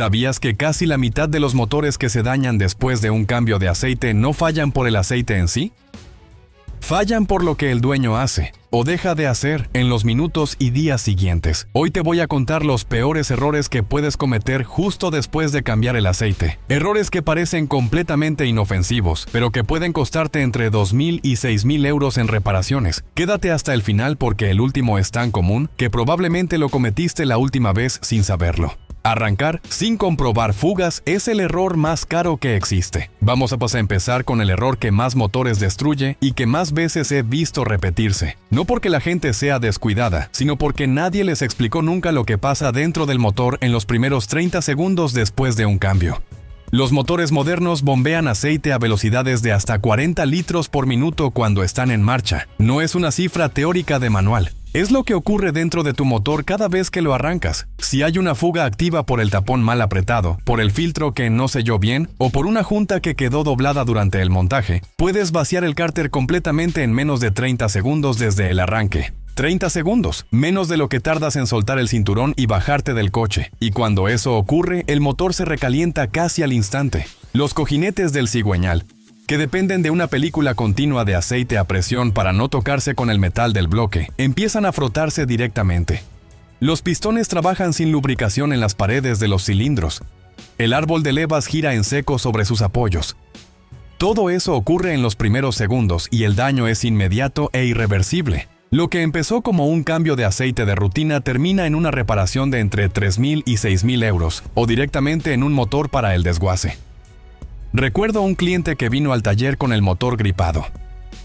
¿Sabías que casi la mitad de los motores que se dañan después de un cambio de aceite no fallan por el aceite en sí? Fallan por lo que el dueño hace o deja de hacer en los minutos y días siguientes. Hoy te voy a contar los peores errores que puedes cometer justo después de cambiar el aceite. Errores que parecen completamente inofensivos, pero que pueden costarte entre 2.000 y 6.000 euros en reparaciones. Quédate hasta el final porque el último es tan común que probablemente lo cometiste la última vez sin saberlo. Arrancar sin comprobar fugas es el error más caro que existe. Vamos a empezar con el error que más motores destruye y que más veces he visto repetirse. No porque la gente sea descuidada, sino porque nadie les explicó nunca lo que pasa dentro del motor en los primeros 30 segundos después de un cambio. Los motores modernos bombean aceite a velocidades de hasta 40 litros por minuto cuando están en marcha. No es una cifra teórica de manual. Es lo que ocurre dentro de tu motor cada vez que lo arrancas. Si hay una fuga activa por el tapón mal apretado, por el filtro que no selló bien o por una junta que quedó doblada durante el montaje, puedes vaciar el cárter completamente en menos de 30 segundos desde el arranque. 30 segundos, menos de lo que tardas en soltar el cinturón y bajarte del coche. Y cuando eso ocurre, el motor se recalienta casi al instante. Los cojinetes del cigüeñal, que dependen de una película continua de aceite a presión para no tocarse con el metal del bloque, empiezan a frotarse directamente. Los pistones trabajan sin lubricación en las paredes de los cilindros. El árbol de levas gira en seco sobre sus apoyos. Todo eso ocurre en los primeros segundos y el daño es inmediato e irreversible. Lo que empezó como un cambio de aceite de rutina termina en una reparación de entre 3.000 y 6.000 euros o directamente en un motor para el desguace. Recuerdo un cliente que vino al taller con el motor gripado.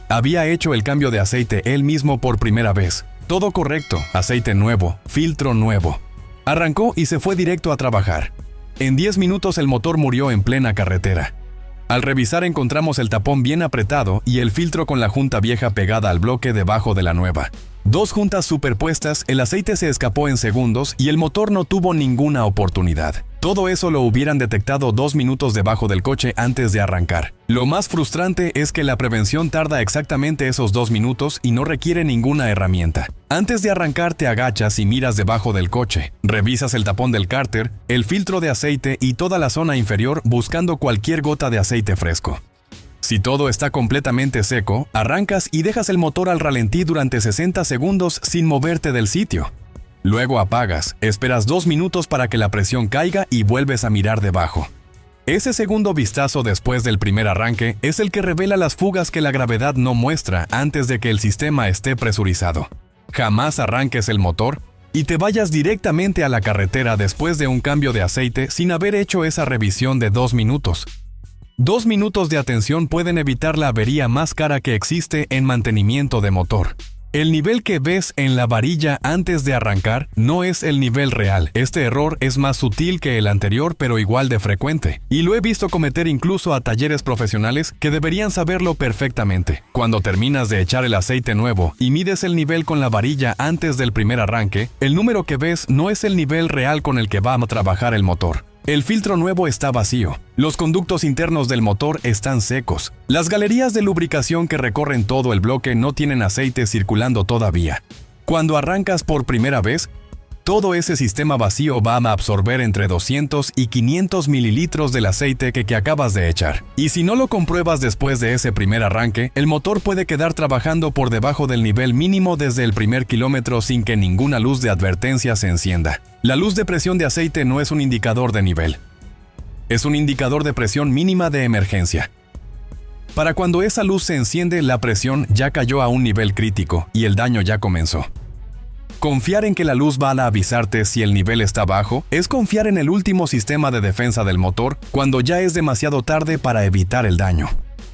Había hecho el cambio de aceite él mismo por primera vez. Todo correcto, aceite nuevo, filtro nuevo. Arrancó y se fue directo a trabajar. En 10 minutos el motor murió en plena carretera. Al revisar encontramos el tapón bien apretado y el filtro con la junta vieja pegada al bloque debajo de la nueva. 2 juntas superpuestas, el aceite se escapó en segundos y el motor no tuvo ninguna oportunidad. Todo eso lo hubieran detectado 2 minutos debajo del coche antes de arrancar. Lo más frustrante es que la prevención tarda exactamente esos 2 minutos y no requiere ninguna herramienta. Antes de arrancar te agachas y miras debajo del coche. Revisas el tapón del cárter, el filtro de aceite y toda la zona inferior buscando cualquier gota de aceite fresco. Si todo está completamente seco, arrancas y dejas el motor al ralentí durante 60 segundos sin moverte del sitio. Luego apagas, esperas 2 minutos para que la presión caiga y vuelves a mirar debajo. Ese segundo vistazo después del primer arranque es el que revela las fugas que la gravedad no muestra antes de que el sistema esté presurizado. Jamás arranques el motor y te vayas directamente a la carretera después de un cambio de aceite sin haber hecho esa revisión de 2 minutos. 2 minutos de atención pueden evitar la avería más cara que existe en mantenimiento de motor. El nivel que ves en la varilla antes de arrancar no es el nivel real. Este error es más sutil que el anterior, pero igual de frecuente. Y lo he visto cometer incluso a talleres profesionales que deberían saberlo perfectamente. Cuando terminas de echar el aceite nuevo y mides el nivel con la varilla antes del primer arranque, el número que ves no es el nivel real con el que va a trabajar el motor. El filtro nuevo está vacío. Los conductos internos del motor están secos. Las galerías de lubricación que recorren todo el bloque no tienen aceite circulando todavía. Cuando arrancas por primera vez, todo ese sistema vacío va a absorber entre 200 y 500 mililitros del aceite que acabas de echar. Y si no lo compruebas después de ese primer arranque, el motor puede quedar trabajando por debajo del nivel mínimo desde el primer kilómetro sin que ninguna luz de advertencia se encienda. La luz de presión de aceite no es un indicador de nivel. Es un indicador de presión mínima de emergencia. Para cuando esa luz se enciende, la presión ya cayó a un nivel crítico y el daño ya comenzó. Confiar en que la luz va a avisarte si el nivel está bajo es confiar en el último sistema de defensa del motor cuando ya es demasiado tarde para evitar el daño.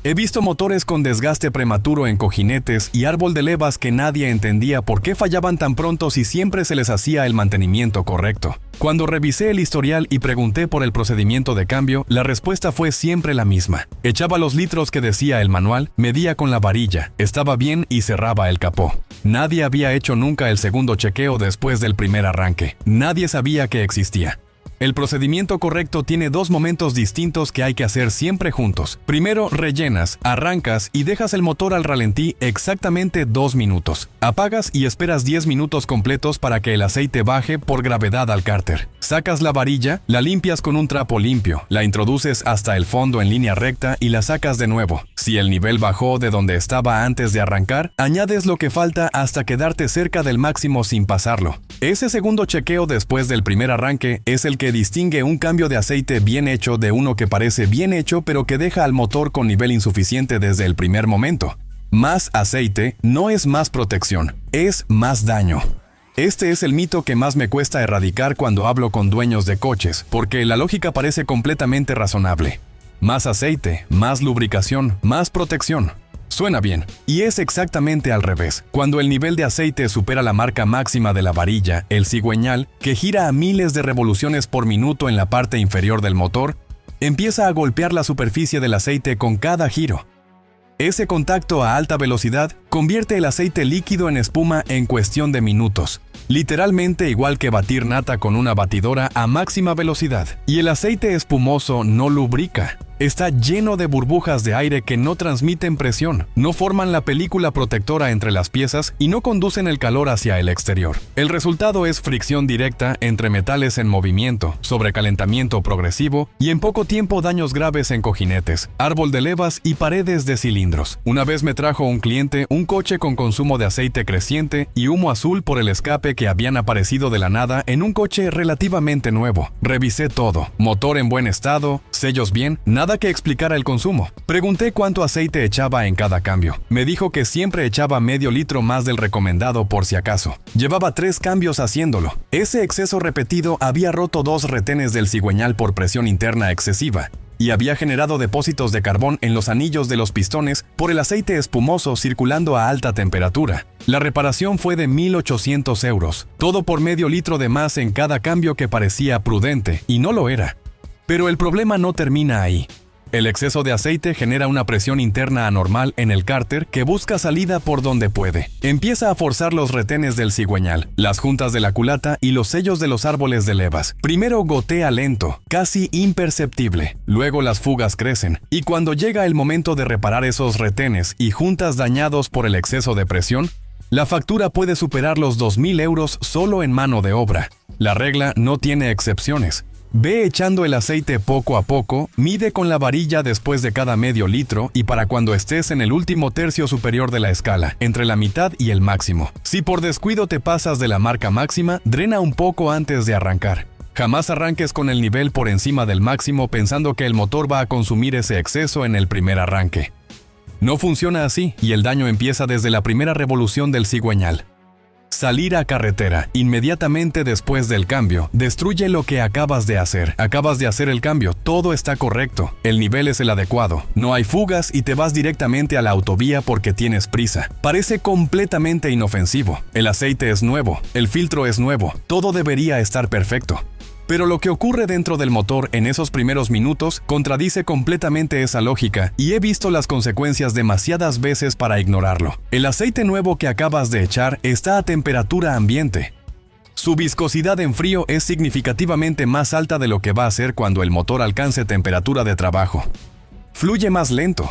He visto motores con desgaste prematuro en cojinetes y árbol de levas que nadie entendía por qué fallaban tan pronto si siempre se les hacía el mantenimiento correcto. Cuando revisé el historial y pregunté por el procedimiento de cambio, la respuesta fue siempre la misma. Echaba los litros que decía el manual, medía con la varilla, estaba bien y cerraba el capó. Nadie había hecho nunca el segundo chequeo después del primer arranque. Nadie sabía que existía. El procedimiento correcto tiene dos momentos distintos que hay que hacer siempre juntos. Primero, rellenas, arrancas y dejas el motor al ralentí exactamente 2 minutos. Apagas y esperas 10 minutos completos para que el aceite baje por gravedad al cárter. Sacas la varilla, la limpias con un trapo limpio, la introduces hasta el fondo en línea recta y la sacas de nuevo. Si el nivel bajó de donde estaba antes de arrancar, añades lo que falta hasta quedarte cerca del máximo sin pasarlo. Ese segundo chequeo después del primer arranque es el que distingue un cambio de aceite bien hecho de uno que parece bien hecho pero que deja al motor con nivel insuficiente desde el primer momento. Más aceite no es más protección, es más daño. Este es el mito que más me cuesta erradicar cuando hablo con dueños de coches, porque la lógica parece completamente razonable. Más aceite, más lubricación, más protección. Suena bien, y es exactamente al revés. Cuando el nivel de aceite supera la marca máxima de la varilla, el cigüeñal, que gira a miles de revoluciones por minuto en la parte inferior del motor, empieza a golpear la superficie del aceite con cada giro. Ese contacto a alta velocidad convierte el aceite líquido en espuma en cuestión de minutos, literalmente igual que batir nata con una batidora a máxima velocidad. Y el aceite espumoso no lubrica. Está lleno de burbujas de aire que no transmiten presión, no forman la película protectora entre las piezas y no conducen el calor hacia el exterior. El resultado es fricción directa entre metales en movimiento, sobrecalentamiento progresivo y en poco tiempo daños graves en cojinetes, árbol de levas y paredes de cilindros. Una vez me trajo un cliente un coche con consumo de aceite creciente y humo azul por el escape que habían aparecido de la nada en un coche relativamente nuevo. Revisé todo, motor en buen estado, sellos bien, nada que explicara el consumo. Pregunté cuánto aceite echaba en cada cambio. Me dijo que siempre echaba medio litro más del recomendado por si acaso. Llevaba 3 cambios haciéndolo. Ese exceso repetido había roto 2 retenes del cigüeñal por presión interna excesiva y había generado depósitos de carbón en los anillos de los pistones por el aceite espumoso circulando a alta temperatura. La reparación fue de 1.800 euros, todo por medio litro de más en cada cambio que parecía prudente, y no lo era. Pero el problema no termina ahí. El exceso de aceite genera una presión interna anormal en el cárter que busca salida por donde puede. Empieza a forzar los retenes del cigüeñal, las juntas de la culata y los sellos de los árboles de levas. Primero gotea lento, casi imperceptible. Luego las fugas crecen. Y cuando llega el momento de reparar esos retenes y juntas dañados por el exceso de presión, la factura puede superar los 2.000 euros solo en mano de obra. La regla no tiene excepciones. Ve echando el aceite poco a poco, mide con la varilla después de cada medio litro y para cuando estés en el último tercio superior de la escala, entre la mitad y el máximo. Si por descuido te pasas de la marca máxima, drena un poco antes de arrancar. Jamás arranques con el nivel por encima del máximo pensando que el motor va a consumir ese exceso en el primer arranque. No funciona así y el daño empieza desde la primera revolución del cigüeñal. Salir a carretera inmediatamente después del cambio destruye lo que acabas de hacer. Acabas de hacer el cambio, todo está correcto, el nivel es el adecuado, no hay fugas y te vas directamente a la autovía porque tienes prisa. Parece completamente inofensivo. El aceite es nuevo, el filtro es nuevo, todo debería estar perfecto. Pero lo que ocurre dentro del motor en esos primeros minutos contradice completamente esa lógica y he visto las consecuencias demasiadas veces para ignorarlo. El aceite nuevo que acabas de echar está a temperatura ambiente. Su viscosidad en frío es significativamente más alta de lo que va a ser cuando el motor alcance temperatura de trabajo. Fluye más lento,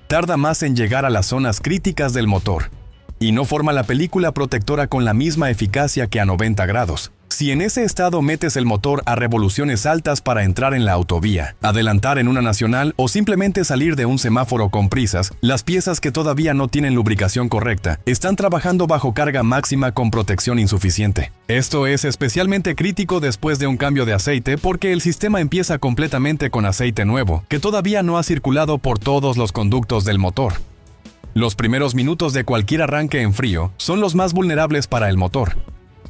tarda más en llegar a las zonas críticas del motor y no forma la película protectora con la misma eficacia que a 90 grados. Si en ese estado metes el motor a revoluciones altas para entrar en la autovía, adelantar en una nacional o simplemente salir de un semáforo con prisas, las piezas que todavía no tienen lubricación correcta están trabajando bajo carga máxima con protección insuficiente. Esto es especialmente crítico después de un cambio de aceite porque el sistema empieza completamente con aceite nuevo, que todavía no ha circulado por todos los conductos del motor. Los primeros minutos de cualquier arranque en frío son los más vulnerables para el motor.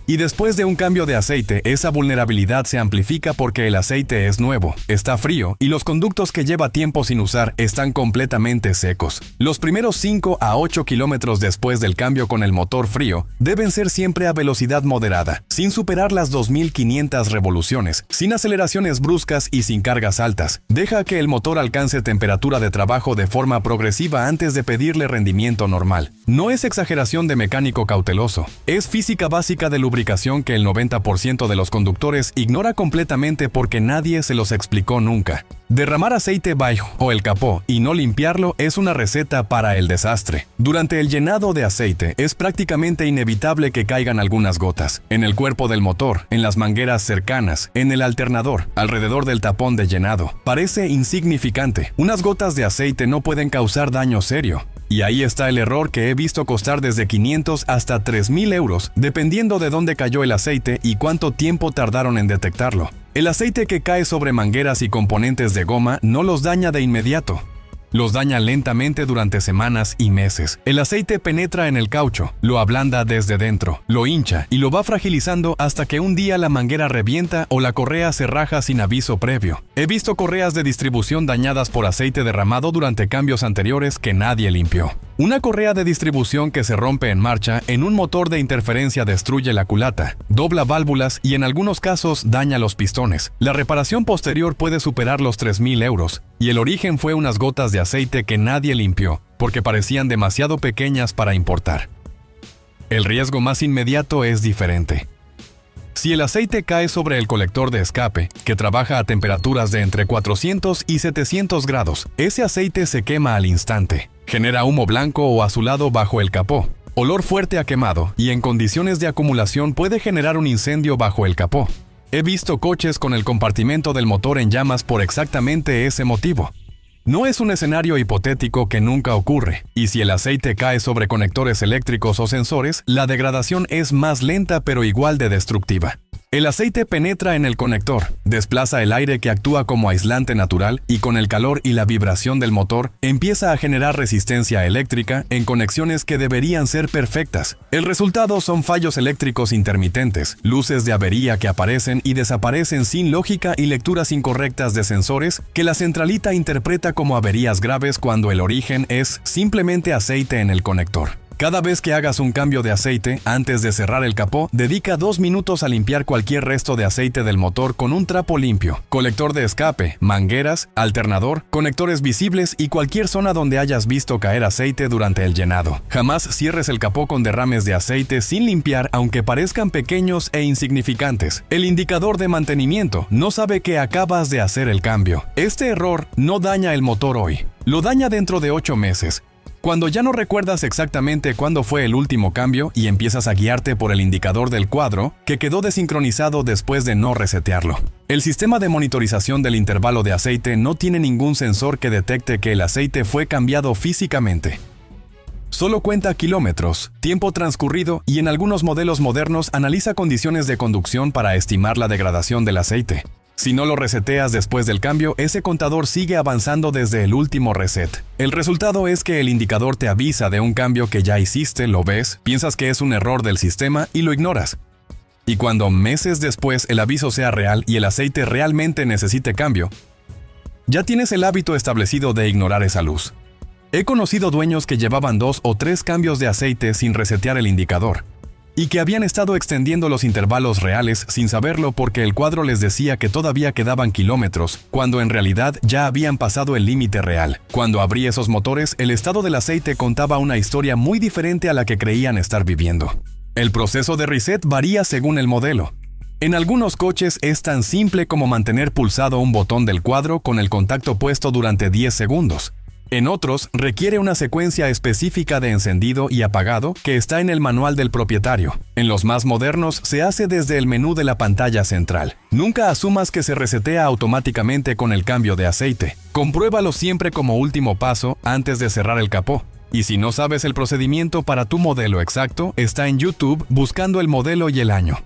Y después de un cambio de aceite, esa vulnerabilidad se amplifica porque el aceite es nuevo, está frío y los conductos que lleva tiempo sin usar están completamente secos. Los primeros 5 a 8 kilómetros después del cambio con el motor frío deben ser siempre a velocidad moderada, sin superar las 2500 revoluciones, sin aceleraciones bruscas y sin cargas altas. Deja que el motor alcance temperatura de trabajo de forma progresiva antes de pedirle rendimiento normal. No es exageración de mecánico cauteloso, es física básica del lubricación que el 90% de los conductores ignora completamente porque nadie se los explicó nunca. Derramar aceite bajo el capó y no limpiarlo es una receta para el desastre. Durante el llenado de aceite es prácticamente inevitable que caigan algunas gotas en el cuerpo del motor, en las mangueras cercanas, en el alternador, alrededor del tapón de llenado. Parece insignificante. Unas gotas de aceite no pueden causar daño serio. Y ahí está el error que he visto costar desde 500 hasta 3.000 euros, dependiendo de dónde cayó el aceite y cuánto tiempo tardaron en detectarlo. El aceite que cae sobre mangueras y componentes de goma no los daña de inmediato. Los daña lentamente durante semanas y meses. El aceite penetra en el caucho, lo ablanda desde dentro, lo hincha y lo va fragilizando hasta que un día la manguera revienta o la correa se raja sin aviso previo. He visto correas de distribución dañadas por aceite derramado durante cambios anteriores que nadie limpió. Una correa de distribución que se rompe en marcha en un motor de interferencia destruye la culata, dobla válvulas y en algunos casos daña los pistones. La reparación posterior puede superar los 3.000 euros, y el origen fue unas gotas de aceite que nadie limpió, porque parecían demasiado pequeñas para importar. El riesgo más inmediato es diferente. Si el aceite cae sobre el colector de escape, que trabaja a temperaturas de entre 400 y 700 grados, ese aceite se quema al instante. Genera humo blanco o azulado bajo el capó, olor fuerte a quemado y en condiciones de acumulación puede generar un incendio bajo el capó. He visto coches con el compartimento del motor en llamas por exactamente ese motivo. No es un escenario hipotético que nunca ocurre, y si el aceite cae sobre conectores eléctricos o sensores, la degradación es más lenta pero igual de destructiva. El aceite penetra en el conector, desplaza el aire que actúa como aislante natural y con el calor y la vibración del motor empieza a generar resistencia eléctrica en conexiones que deberían ser perfectas. El resultado son fallos eléctricos intermitentes, luces de avería que aparecen y desaparecen sin lógica y lecturas incorrectas de sensores que la centralita interpreta como averías graves cuando el origen es simplemente aceite en el conector. Cada vez que hagas un cambio de aceite, antes de cerrar el capó, dedica 2 minutos a limpiar cualquier resto de aceite del motor con un trapo limpio, colector de escape, mangueras, alternador, conectores visibles y cualquier zona donde hayas visto caer aceite durante el llenado. Jamás cierres el capó con derrames de aceite sin limpiar aunque parezcan pequeños e insignificantes. El indicador de mantenimiento no sabe que acabas de hacer el cambio. Este error no daña el motor hoy, lo daña dentro de 8 meses. Cuando ya no recuerdas exactamente cuándo fue el último cambio y empiezas a guiarte por el indicador del cuadro que quedó desincronizado después de no resetearlo. El sistema de monitorización del intervalo de aceite no tiene ningún sensor que detecte que el aceite fue cambiado físicamente. Solo cuenta kilómetros, tiempo transcurrido y en algunos modelos modernos analiza condiciones de conducción para estimar la degradación del aceite. Si no lo reseteas después del cambio, ese contador sigue avanzando desde el último reset. El resultado es que el indicador te avisa de un cambio que ya hiciste, lo ves, piensas que es un error del sistema y lo ignoras. Y cuando meses después el aviso sea real y el aceite realmente necesite cambio, ya tienes el hábito establecido de ignorar esa luz. He conocido dueños que llevaban 2 o 3 cambios de aceite sin resetear el indicador, y que habían estado extendiendo los intervalos reales sin saberlo porque el cuadro les decía que todavía quedaban kilómetros, cuando en realidad ya habían pasado el límite real. Cuando abrí esos motores, el estado del aceite contaba una historia muy diferente a la que creían estar viviendo. El proceso de reset varía según el modelo. En algunos coches es tan simple como mantener pulsado un botón del cuadro con el contacto puesto durante 10 segundos. En otros, requiere una secuencia específica de encendido y apagado que está en el manual del propietario. En los más modernos, se hace desde el menú de la pantalla central. Nunca asumas que se resetea automáticamente con el cambio de aceite. Compruébalo siempre como último paso antes de cerrar el capó. Y si no sabes el procedimiento para tu modelo exacto, está en YouTube buscando el modelo y el año.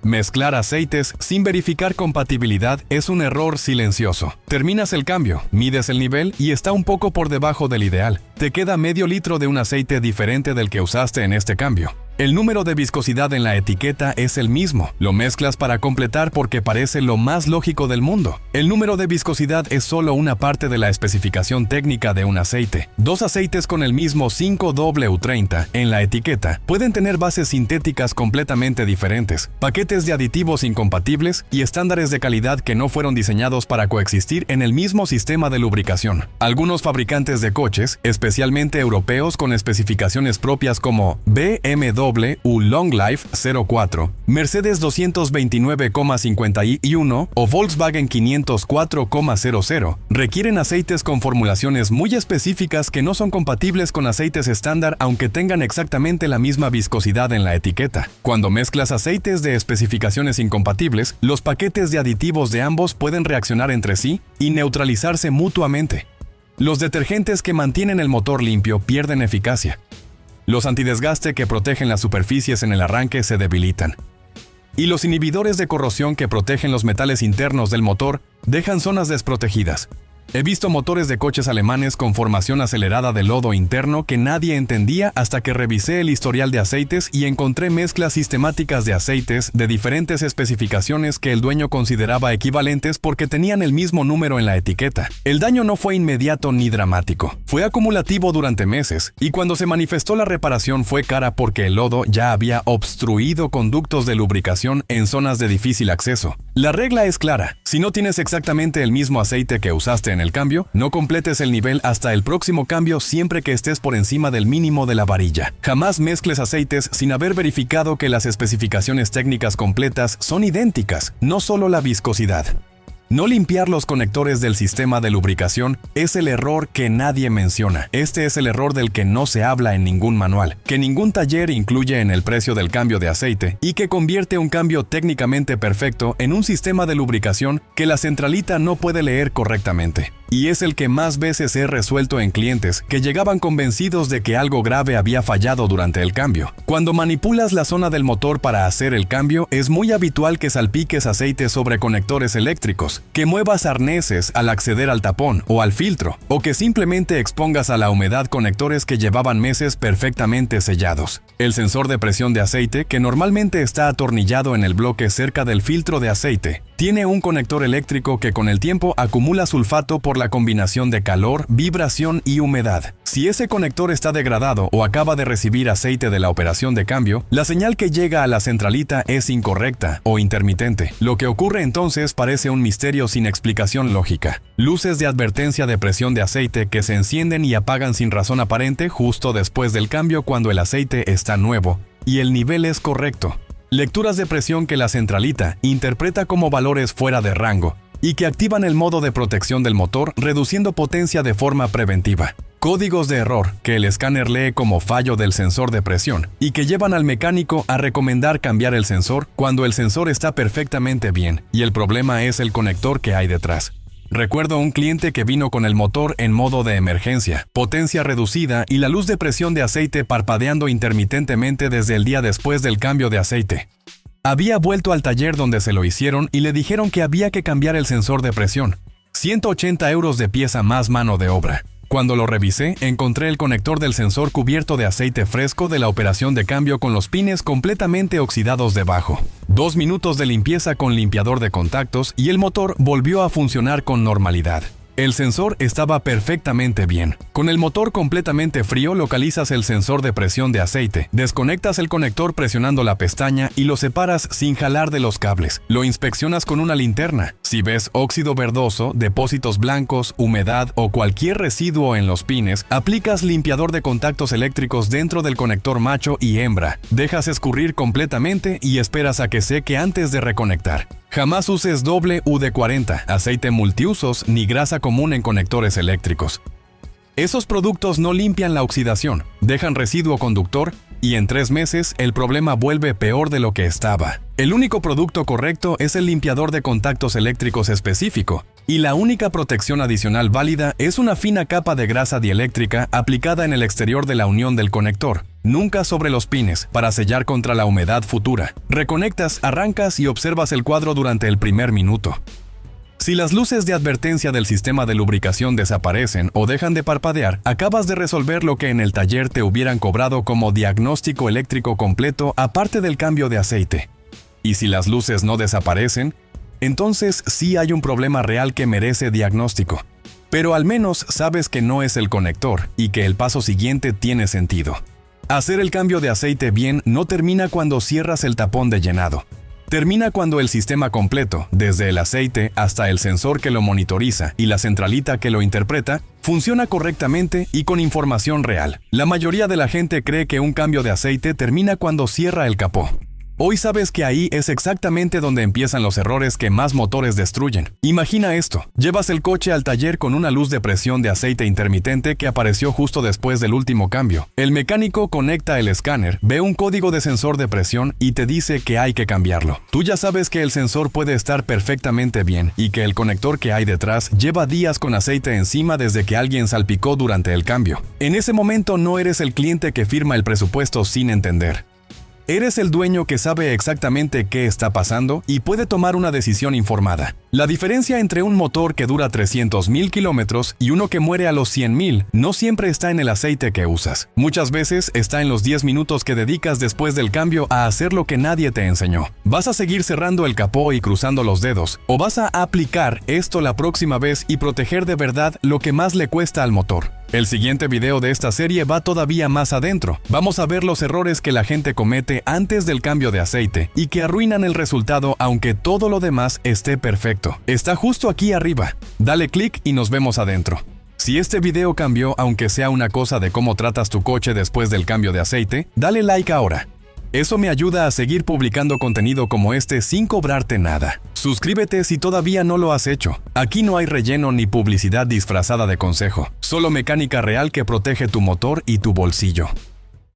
Mezclar aceites sin verificar compatibilidad es un error silencioso. Terminas el cambio, mides el nivel y está un poco por debajo del ideal. Te queda medio litro de un aceite diferente del que usaste en este cambio. El número de viscosidad en la etiqueta es el mismo. Lo mezclas para completar porque parece lo más lógico del mundo. El número de viscosidad es solo una parte de la especificación técnica de un aceite. 2 aceites con el mismo 5W30 en la etiqueta pueden tener bases sintéticas completamente diferentes, paquetes de aditivos incompatibles y estándares de calidad que no fueron diseñados para coexistir en el mismo sistema de lubricación. Algunos fabricantes de coches, especialmente europeos con especificaciones propias como BMW BMW Long Life 04, Mercedes 229,51 o Volkswagen 504,00 requieren aceites con formulaciones muy específicas que no son compatibles con aceites estándar aunque tengan exactamente la misma viscosidad en la etiqueta. Cuando mezclas aceites de especificaciones incompatibles, los paquetes de aditivos de ambos pueden reaccionar entre sí y neutralizarse mutuamente. Los detergentes que mantienen el motor limpio pierden eficacia. Los antidesgaste que protegen las superficies en el arranque se debilitan. Y los inhibidores de corrosión que protegen los metales internos del motor dejan zonas desprotegidas. He visto motores de coches alemanes con formación acelerada de lodo interno que nadie entendía hasta que revisé el historial de aceites y encontré mezclas sistemáticas de aceites de diferentes especificaciones que el dueño consideraba equivalentes porque tenían el mismo número en la etiqueta. El daño no fue inmediato ni dramático, fue acumulativo durante meses, y cuando se manifestó la reparación fue cara porque el lodo ya había obstruido conductos de lubricación en zonas de difícil acceso. La regla es clara: si no tienes exactamente el mismo aceite que usaste en el cambio, no completes el nivel hasta el próximo cambio siempre que estés por encima del mínimo de la varilla. Jamás mezcles aceites sin haber verificado que las especificaciones técnicas completas son idénticas, no solo la viscosidad. No limpiar los conectores del sistema de lubricación es el error que nadie menciona. Este es el error del que no se habla en ningún manual, que ningún taller incluye en el precio del cambio de aceite y que convierte un cambio técnicamente perfecto en un sistema de lubricación que la centralita no puede leer correctamente. Y es el que más veces he resuelto en clientes que llegaban convencidos de que algo grave había fallado durante el cambio. Cuando manipulas la zona del motor para hacer el cambio, es muy habitual que salpiques aceite sobre conectores eléctricos, que muevas arneses al acceder al tapón o al filtro, o que simplemente expongas a la humedad conectores que llevaban meses perfectamente sellados. El sensor de presión de aceite, que normalmente está atornillado en el bloque cerca del filtro de aceite, tiene un conector eléctrico que con el tiempo acumula sulfato por la combinación de calor, vibración y humedad. Si ese conector está degradado o acaba de recibir aceite de la operación de cambio, la señal que llega a la centralita es incorrecta o intermitente. Lo que ocurre entonces parece un misterio sin explicación lógica. Luces de advertencia de presión de aceite que se encienden y apagan sin razón aparente justo después del cambio cuando el aceite está nuevo y el nivel es correcto. Lecturas de presión que la centralita interpreta como valores fuera de rango y que activan el modo de protección del motor reduciendo potencia de forma preventiva. Códigos de error que el escáner lee como fallo del sensor de presión y que llevan al mecánico a recomendar cambiar el sensor cuando el sensor está perfectamente bien y el problema es el conector que hay detrás. Recuerdo un cliente que vino con el motor en modo de emergencia, potencia reducida y la luz de presión de aceite parpadeando intermitentemente desde el día después del cambio de aceite. Había vuelto al taller donde se lo hicieron y le dijeron que había que cambiar el sensor de presión. 180 € de pieza más mano de obra. Cuando lo revisé, encontré el conector del sensor cubierto de aceite fresco de la operación de cambio con los pines completamente oxidados debajo. 2 minutos de limpieza con limpiador de contactos y el motor volvió a funcionar con normalidad. El sensor estaba perfectamente bien. Con el motor completamente frío localizas el sensor de presión de aceite, desconectas el conector presionando la pestaña y lo separas sin jalar de los cables. Lo inspeccionas con una linterna. Si ves óxido verdoso, depósitos blancos, humedad o cualquier residuo en los pines, aplicas limpiador de contactos eléctricos dentro del conector macho y hembra. Dejas escurrir completamente y esperas a que seque antes de reconectar. Jamás uses WD-40, aceite multiusos ni grasa común en conectores eléctricos. Esos productos no limpian la oxidación, dejan residuo conductor y en 3 meses el problema vuelve peor de lo que estaba. El único producto correcto es el limpiador de contactos eléctricos específico, y la única protección adicional válida es una fina capa de grasa dieléctrica aplicada en el exterior de la unión del conector, nunca sobre los pines, para sellar contra la humedad futura. Reconectas, arrancas y observas el cuadro durante el primer minuto. Si las luces de advertencia del sistema de lubricación desaparecen o dejan de parpadear, acabas de resolver lo que en el taller te hubieran cobrado como diagnóstico eléctrico completo aparte del cambio de aceite. Y si las luces no desaparecen, entonces sí hay un problema real que merece diagnóstico. Pero al menos sabes que no es el conector y que el paso siguiente tiene sentido. Hacer el cambio de aceite bien no termina cuando cierras el tapón de llenado. Termina cuando el sistema completo, desde el aceite hasta el sensor que lo monitoriza y la centralita que lo interpreta, funciona correctamente y con información real. La mayoría de la gente cree que un cambio de aceite termina cuando cierra el capó. Hoy sabes que ahí es exactamente donde empiezan los errores que más motores destruyen. Imagina esto, llevas el coche al taller con una luz de presión de aceite intermitente que apareció justo después del último cambio. El mecánico conecta el escáner, ve un código de sensor de presión y te dice que hay que cambiarlo. Tú ya sabes que el sensor puede estar perfectamente bien y que el conector que hay detrás lleva días con aceite encima desde que alguien salpicó durante el cambio. En ese momento no eres el cliente que firma el presupuesto sin entender. Eres el dueño que sabe exactamente qué está pasando y puede tomar una decisión informada. La diferencia entre un motor que dura 300,000 kilómetros y uno que muere a los 100,000 no siempre está en el aceite que usas. Muchas veces está en los 10 minutos que dedicas después del cambio a hacer lo que nadie te enseñó. ¿Vas a seguir cerrando el capó y cruzando los dedos? ¿O vas a aplicar esto la próxima vez y proteger de verdad lo que más le cuesta al motor? El siguiente video de esta serie va todavía más adentro. Vamos a ver los errores que la gente comete antes del cambio de aceite y que arruinan el resultado aunque todo lo demás esté perfecto. Está justo aquí arriba. Dale clic y nos vemos adentro. Si este video cambió aunque sea una cosa de cómo tratas tu coche después del cambio de aceite, dale like ahora. Eso me ayuda a seguir publicando contenido como este sin cobrarte nada. Suscríbete si todavía no lo has hecho. Aquí no hay relleno ni publicidad disfrazada de consejo, solo mecánica real que protege tu motor y tu bolsillo.